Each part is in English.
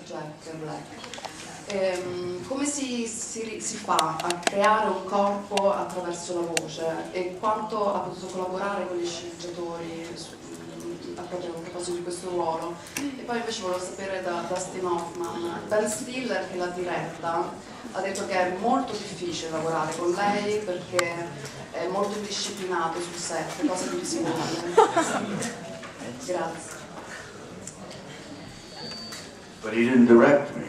Jack Black. Come si fa a creare un corpo attraverso la voce e quanto ha potuto collaborare con gli sceneggiatori proprio a proposito di questo ruolo? E poi invece volevo sapere da Dustin Hoffman, Ben Stiller che l'ha diretta ha detto che è molto difficile lavorare con lei perché è molto indisciplinato sul set, cosa che si vuole. Grazie. But he didn't direct me.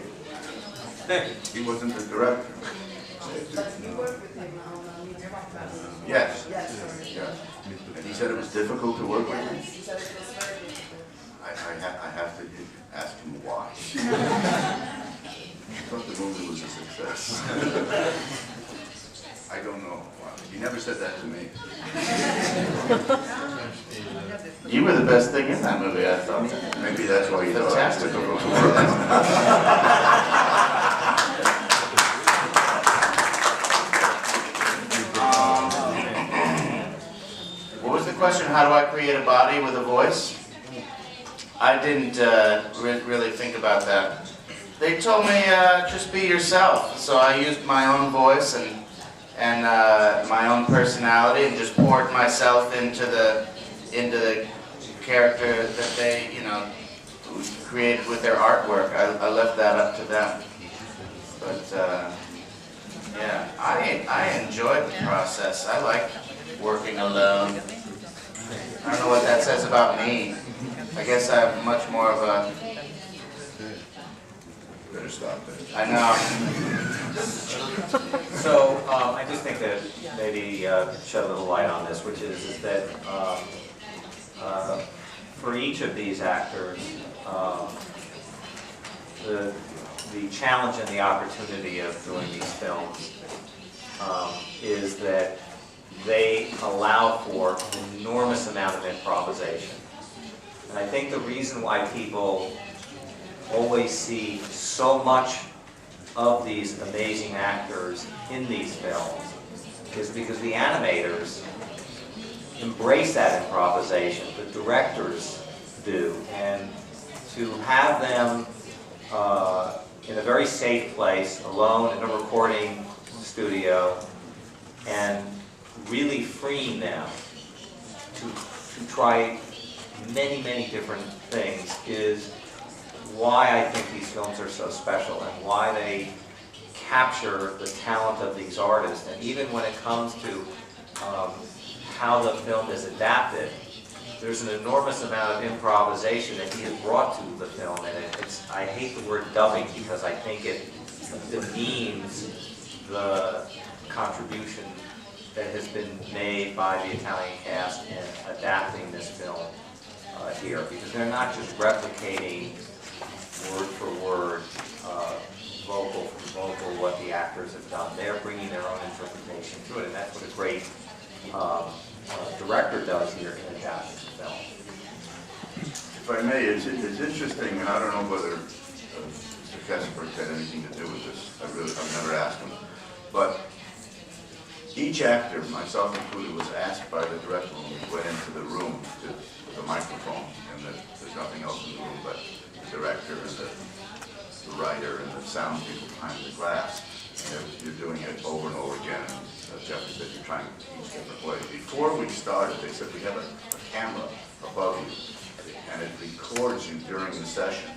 He wasn't the director. But you worked with him on Yes. Yes. Yes. And he said it was difficult to work with me. He said it was very difficult. I have to ask him why. I thought the movie was a success. I don't know why. He never said that to me. You were the best thing in that movie, I thought. Maybe that's why you thought it was difficult to work with. What was the question? How do I create a body with a voice? I didn't really think about that. They told me just be yourself. So I used my own voice and my own personality and just poured myself into the character that they created with their artwork. I left that up to them. But yeah, I enjoyed the process. I like working alone. I don't know what that says about me. I guess I'm much more of a... Better stop there. I know. So I just think that maybe shed a little light on this, which is that for each of these actors, the challenge and the opportunity of doing these films is that they allow for an enormous amount of improvisation. And I think the reason why people always see so much of these amazing actors in these films is because the animators embrace that improvisation, the directors do, and to have them in a very safe place, alone in a recording studio, and really freeing them to try many, many different things is why I think these films are so special and why they capture the talent of these artists. And even when it comes to how the film is adapted, there's an enormous amount of improvisation that he has brought to the film. And I hate the word dubbing because I think it demeans the contribution that has been made by the Italian cast in adapting this film here, because they're not just replicating word for word, vocal for vocal, what the actors have done. They're bringing their own interpretation to it, and that's what a great director does here in adapting the film. If I may, it's interesting, and I don't know whether Mr. Katzemberg had anything to do with this. I've never asked him, but each actor, myself included, was asked by the director when we went into the room with a microphone, and there's nothing else in the room but the director and the writer and the sound people behind the glass. And you're doing it over and over again. And Jeffrey said you're trying each different way. Before we started, they said we have a camera above you, and it records you during the session.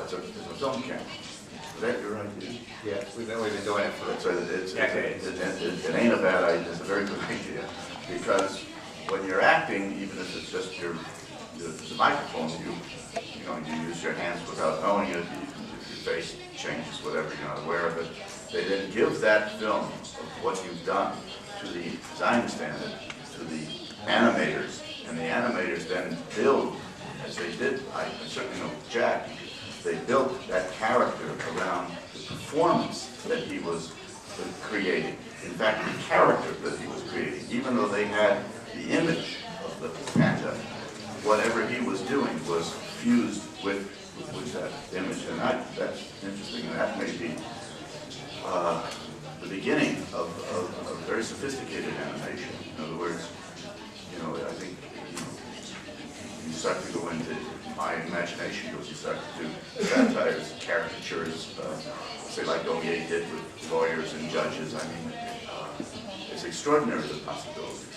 It's a film camera. Is that your idea? Yeah, we've been doing it for decades. It ain't a bad idea. It's a very good idea, because when you're acting, even if it's just the microphone, you use your hands without knowing it. Your face changes, whatever, you're not aware of it. They then give that film of what you've done to the, as I understand it, to the animators, and the animators then build, as they did. I certainly know Jack. They built that character around the performance that he was creating. In fact, the character that he was creating, even though they had the image of the Panda, whatever he was doing was fused with that image. And that's interesting. And that may be the beginning of very sophisticated animation. In other words, I think you start to go into my imagination goes, you start to do satire satires, caricatures, say like Oye did with lawyers and judges. I mean, it's extraordinary the possibilities.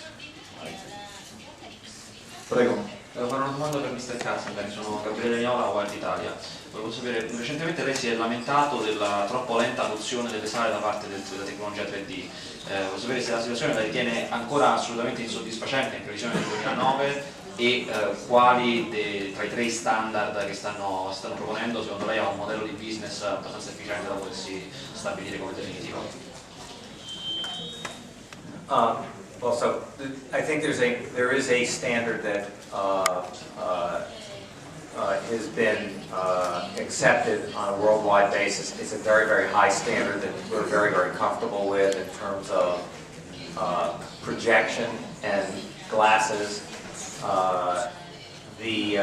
Prego. Devo fare una domanda per Mr. Katzemberg, sono Gabriele Agnola, Part4 Italia. Volevo sapere, recentemente lei si è lamentato della troppo lenta adozione delle sale da parte della tecnologia 3D. Volevo sapere se la situazione la ritiene ancora assolutamente insoddisfacente in previsione del 2009 e quali tra i tre standard che stanno proponendo secondo lei ha un modello di business abbastanza efficiente da potersi stabilire come definitivo. Well, so I think there is a standard that has been accepted on a worldwide basis. It's a very, very high standard that we're very, very comfortable with in terms of projection and glasses. The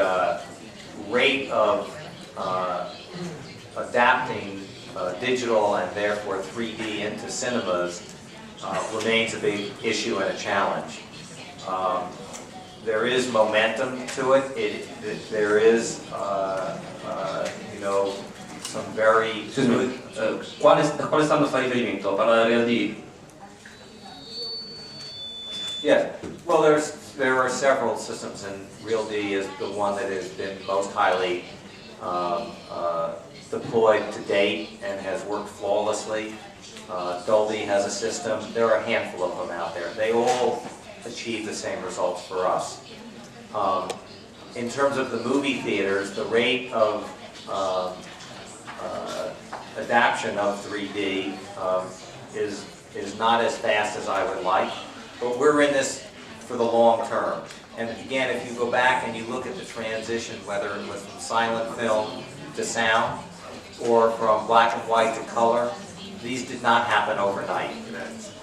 rate of adapting digital and therefore 3D into cinemas remains a big issue and a challenge. There is momentum to it. There is, you know, some very Scusami, da quale standard fa riferimento? Parla della Real D? Yes. Well, there are several systems, and Real D is the one that has been most highly deployed to date and has worked flawlessly. Dolby has a system. There are a handful of them out there. They all achieve the same results for us. In terms of the movie theaters, the rate of adaption of 3D is not as fast as I would like, but we're in this for the long term. And again, if you go back and you look at the transition, whether it was from silent film to sound, or from black and white to color, these did not happen overnight.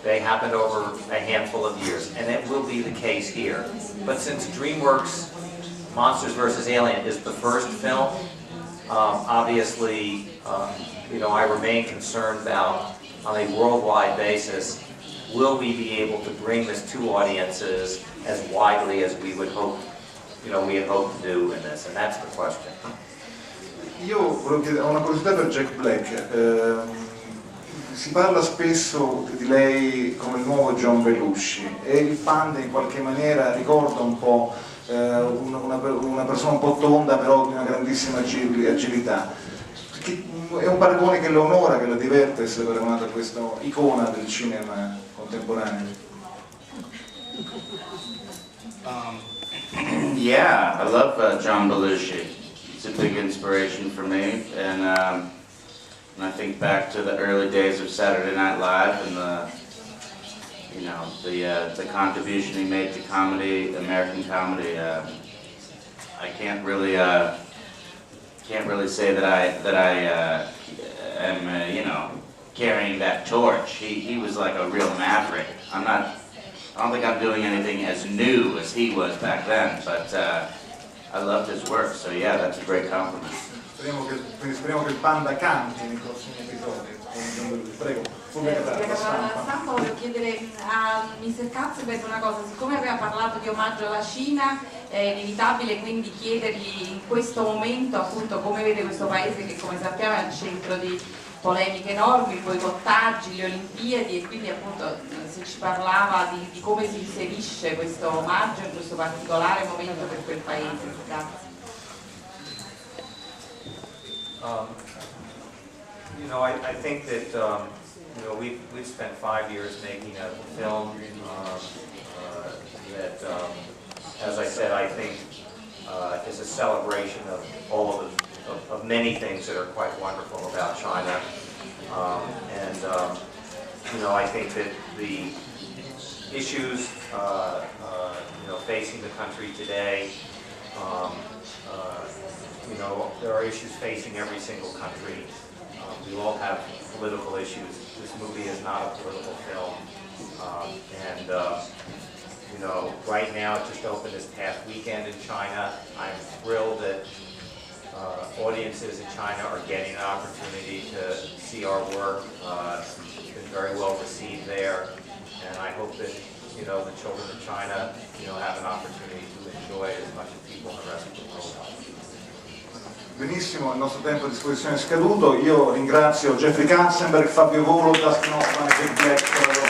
They happened over a handful of years, and it will be the case here. But since DreamWorks' Monsters vs. Alien is the first film, obviously, you know, I remain concerned about, on a worldwide basis, will we be able to bring this to audiences as widely as we would hope, you know, we had hoped to do in this, and that's the question. Io volevo chiedere, ho una curiosità per Jack Black. Si parla spesso di lei come il nuovo John Belushi e il Panda in qualche maniera ricorda un po' una persona un po' tonda però di una grandissima agilità. È un paragone che la onora, che la diverte essere paragonato a questa icona del cinema contemporaneo. Yeah, I love John Belushi. He's a big inspiration for me, and when I think back to the early days of Saturday Night Live and the contribution he made to comedy, American comedy, I can't really say that I am carrying that torch. He was like a real maverick. I don't think I'm doing anything as new as he was back then, but I loved his work. So yeah, that's a great compliment. Speriamo che il Panda canti nei prossimi episodi. Prego. Stampa, volevo chiedere a Mr. Katzemberg una cosa, siccome aveva parlato di omaggio alla Cina, è inevitabile quindi chiedergli in questo momento appunto come vede questo paese che come sappiamo è al centro di polemiche enormi, i boicottaggi, le Olimpiadi, e quindi appunto se ci parlava di come si inserisce questo omaggio in questo particolare momento per quel paese. Grazie. You know, I think that you know, we've spent 5 years making a film that, as I said, I think is a celebration of all of many things that are quite wonderful about China. You know, I think that the issues you know, facing the country today. You know, there are issues facing every single country. We all have political issues. This movie is not a political film. You know, right now it just opened this past weekend in China. I'm thrilled that audiences in China are getting an opportunity to see our work. It's been very well received there. And I hope that, you know, the children of China, you know, have an opportunity to enjoy it as much as people in the rest of the world. Benissimo, il nostro tempo a disposizione è scaduto. Io ringrazio Jeffrey Katzemberg, Fabio Volo, Dustin Hoffman e Black-4